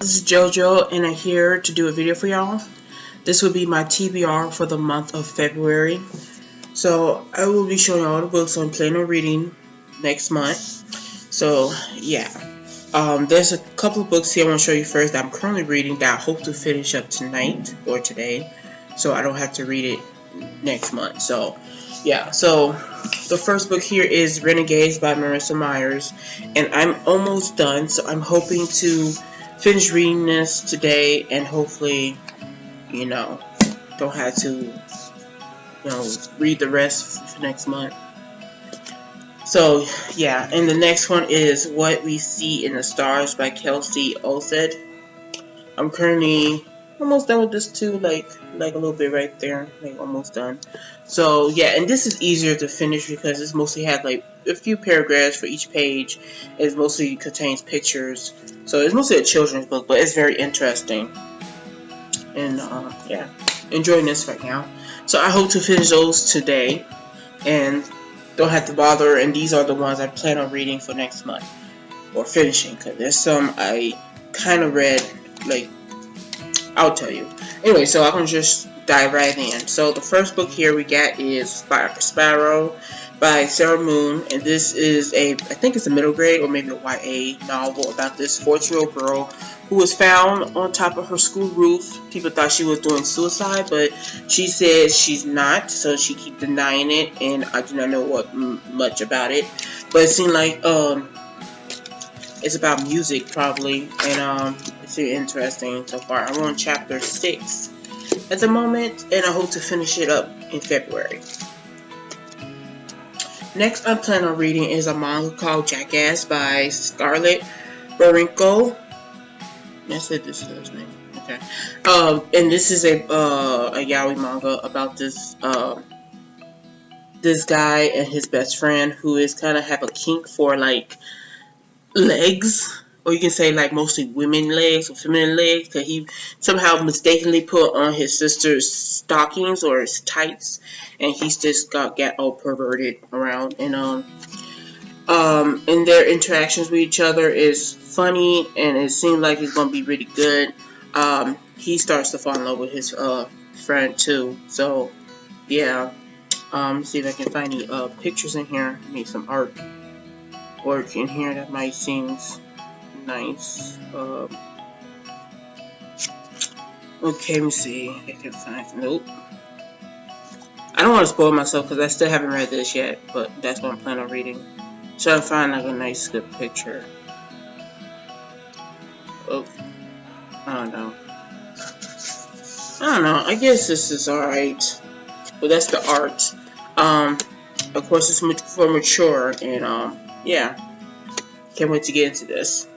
This is JoJo, and I'm here to do a video for y'all. This will be my TBR for the month of February. So I will be showing all the books I'm planning on reading next month. So yeah, there's a couple of books here I want to show you first that I'm currently reading that I hope to finish up tonight or today, so I don't have to read it next month. So yeah, so the first book here is Renegades by Marissa Myers, and I'm almost done. So I'm hoping to finish reading this today and hopefully, don't have to, read the rest for next month. So yeah, and the next one is What We See in the Stars by Kelsey Olsed. I'm currently almost done with this too, like a little bit right there, like almost done. So yeah, and this is easier to finish because it's mostly had like a few paragraphs for each page. It mostly contains pictures, so it's mostly a children's book, but it's very interesting. And yeah, enjoying this right now. So I hope to finish those today and don't have to bother. And these are the ones I plan on reading for next month or finishing, because there's some I kind of read, like I'll tell you. Anyway, so I'm going to just dive right in. So the first book here we got is Sparrow by Sarah Moon. And this is I think it's a middle grade or maybe a YA novel about this 14-year-old girl who was found on top of her school roof. People thought she was doing suicide, but she says she's not. So she keeps denying it, and I do not know much about it. But it seemed like it's about music probably, and it's really interesting so far. I'm on chapter 6 at the moment, and I hope to finish it up in February. Next I'm planning on reading is a manga called Jackass by Scarlett Barinko. That's it, this is his name. Okay. And this is a yaoi manga about this guy and his best friend who is kind of have a kink for like legs, or you can say like mostly women legs or feminine legs, because he somehow mistakenly put on his sister's stockings or his tights, and he's just got all perverted around. And their interactions with each other is funny, and it seems like it's gonna be really good. He starts to fall in love with his friend too. So yeah, see if I can find any pictures in here. Need some art work in here that might seem nice. Okay, let me see if I can find. Nope. I don't want to spoil myself because I still haven't read this yet, but that's what I'm planning on reading. So I find like a nice good picture. Oh, I don't know. I guess this is alright. But that's the art. Of course, it's for mature, and yeah, can't wait to get into this.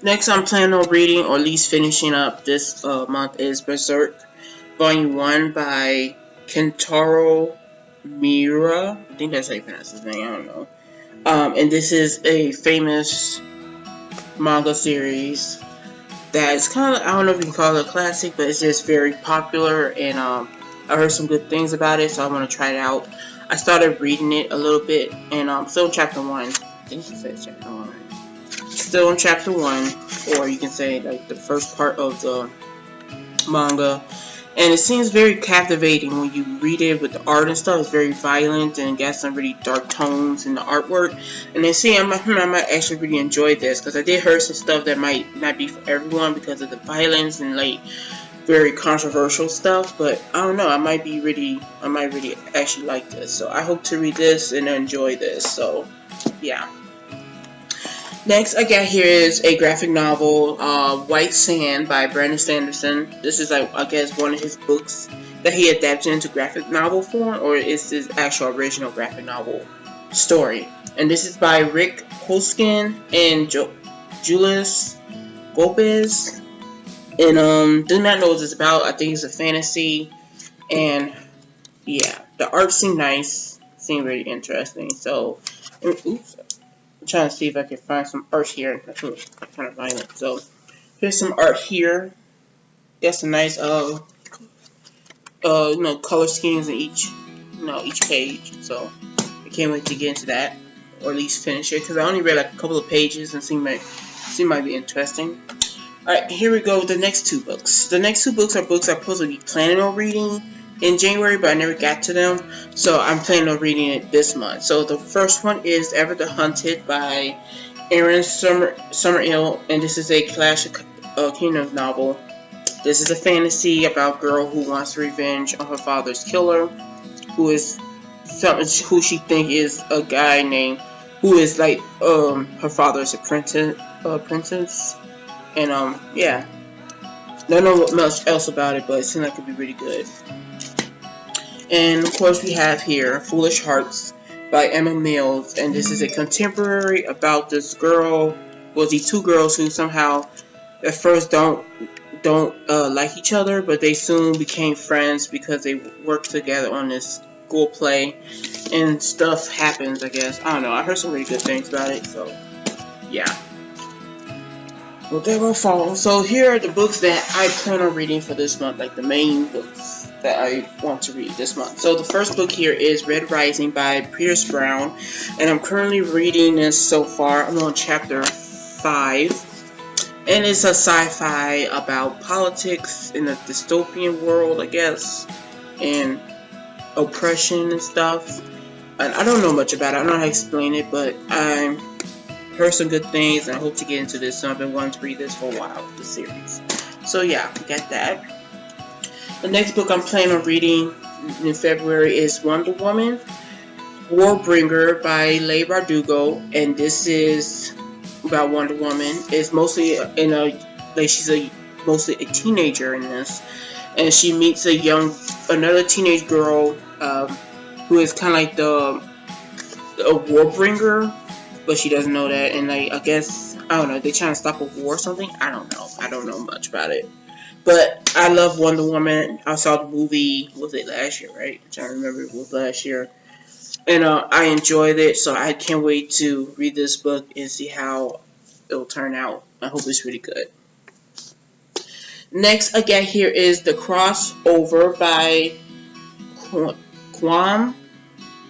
Next, I'm planning on reading, or at least finishing up this month, is Berserk, Volume 1 by Kentaro Miura. I think that's how you pronounce his name, I don't know. And this is a famous manga series that is kind of, I don't know if you can call it a classic, but it's just very popular, and I heard some good things about it, so I want to try it out. I started reading it a little bit, and I'm still in chapter 1. I think it says chapter 1. Still in chapter 1, or you can say like the first part of the manga. And it seems very captivating when you read it with the art and stuff. It's very violent and got some really dark tones in the artwork. And then see, I might actually really enjoy this, because I did hear some stuff that might not be for everyone because of the violence and like very controversial stuff. But I don't know, I might really actually like this. So I hope to read this and enjoy this. So yeah. Next I got here is a graphic novel, White Sand by Brandon Sanderson. This is like, I guess, one of his books that he adapted into graphic novel form, or is his actual original graphic novel story. And this is by Rick Hoskin and Julius Gomez. And do not know what it's about. I think it's a fantasy, and yeah, the art seemed nice, seemed really interesting. So, oops. I'm trying to see if I can find some art here. That's kind of violent. So here's some art here. That's a nice color schemes in each page. So I can't wait to get into that. or at least finish it, because I only read like a couple of pages and seemed might be interesting. Alright, here we go with the next two books. The next two books are books I'm supposed to be planning on reading in January, but I never got to them, so I'm planning on reading it this month. So the first one is Ever the Hunted by Aaron Summerhill, and this is a Clash of Kingdoms novel. This is a fantasy about a girl who wants revenge on her father's killer, who she think is a guy named, who is like her father's apprentice. And yeah, don't know much else about it, but it seems like it could be really good. And of course we have here Foolish Hearts by Emma Mills, and this is a contemporary about this girl, well, these two girls who somehow at first don't like each other, but they soon became friends because they worked together on this school play, and stuff happens, I guess. I don't know, I heard some really good things about it, so yeah. Well, there will fall. So here are the books that I plan on reading for this month, like the main books that I want to read this month. So the first book here is Red Rising by Pierce Brown, and I'm currently reading this so far. I'm on chapter 5, and it's a sci-fi about politics in a dystopian world, I guess, and oppression and stuff. And I don't know much about it. I don't know how to explain it, but I'm heard some good things, and I hope to get into this. So I've been wanting to read this for a while, the series. So yeah, get that. The next book I'm planning on reading in February is Wonder Woman, Warbringer by Leigh Bardugo, and this is about Wonder Woman. It's mostly she's mostly a teenager in this, and she meets another teenage girl who is kind of like a Warbringer, but she doesn't know that, and I guess, I don't know, they trying to stop a war or something? I don't know much about it. But I love Wonder Woman. I saw the movie, was it last year, right? I'm trying to remember, it was last year. And I enjoyed it, so I can't wait to read this book and see how it'll turn out. I hope it's really good. Next I got here is The Crossover by Kwam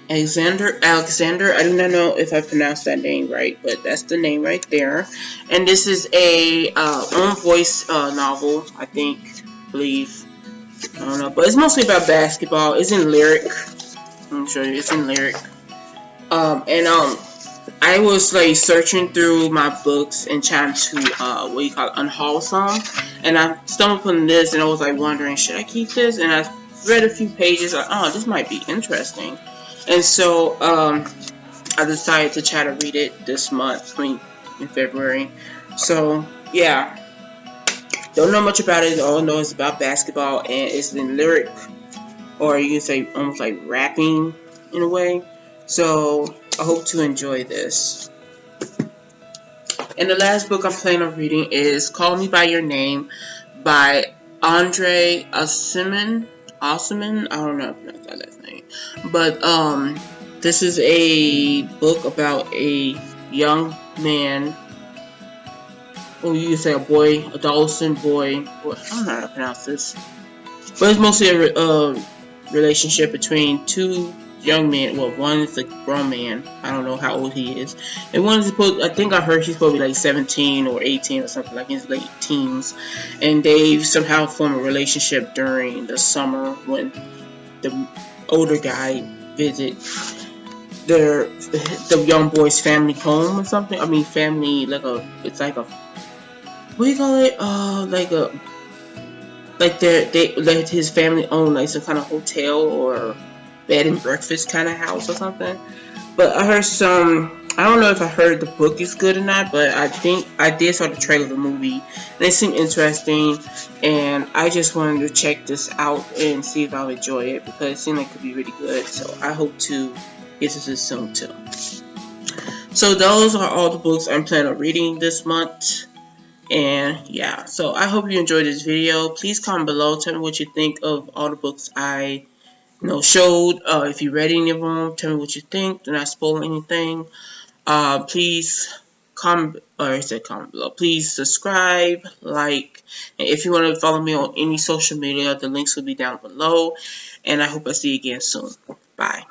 Alexander. I do not know if I pronounced that name right, but that's the name right there. And this is a own voice novel, I believe. I don't know, but it's mostly about basketball. It's in lyric. I'm sure it's in lyric. I was like searching through my books and trying to unhaul some, and I stumbled upon this, and I was like wondering, should I keep this? And I read a few pages, like, oh, this might be interesting. And so I decided to try to read it this month, in February. So yeah, don't know much about it. All I know it's about basketball, and it's in lyric, or you can say almost like rapping in a way. So I hope to enjoy this. And the last book I'm planning on reading is Call Me By Your Name by Andre Osman. I don't know how to pronounce that last name. But this is a book about a young man, or you say a boy, adolescent boy. I don't know how to pronounce this. But it's mostly a relationship between two young men. Well, one is a grown man. I don't know how old he is. And one is I think I heard he's supposed to be like 17 or 18 or something, like in his late teens. And they somehow form a relationship during the summer when the older guy visits the young boy's family home or something. I mean, family, it's like a, what do you call it? They let his family own like some kind of hotel or bed and breakfast kind of house or something. But I heard I don't know if I heard the book is good or not, but I think I did saw the trailer of the movie, and it seemed interesting, and I just wanted to check this out and see if I'll enjoy it, because it seemed like it could be really good. So I hope to get to this soon too. So those are all the books I'm planning on reading this month. And yeah, so I hope you enjoyed this video. Please comment below, tell me what you think of all the books I showed. If you read any of them, tell me what you think. Do not spoil anything. Please comment below. Please subscribe, like, and if you want to follow me on any social media, the links will be down below. And I hope I see you again soon. Bye.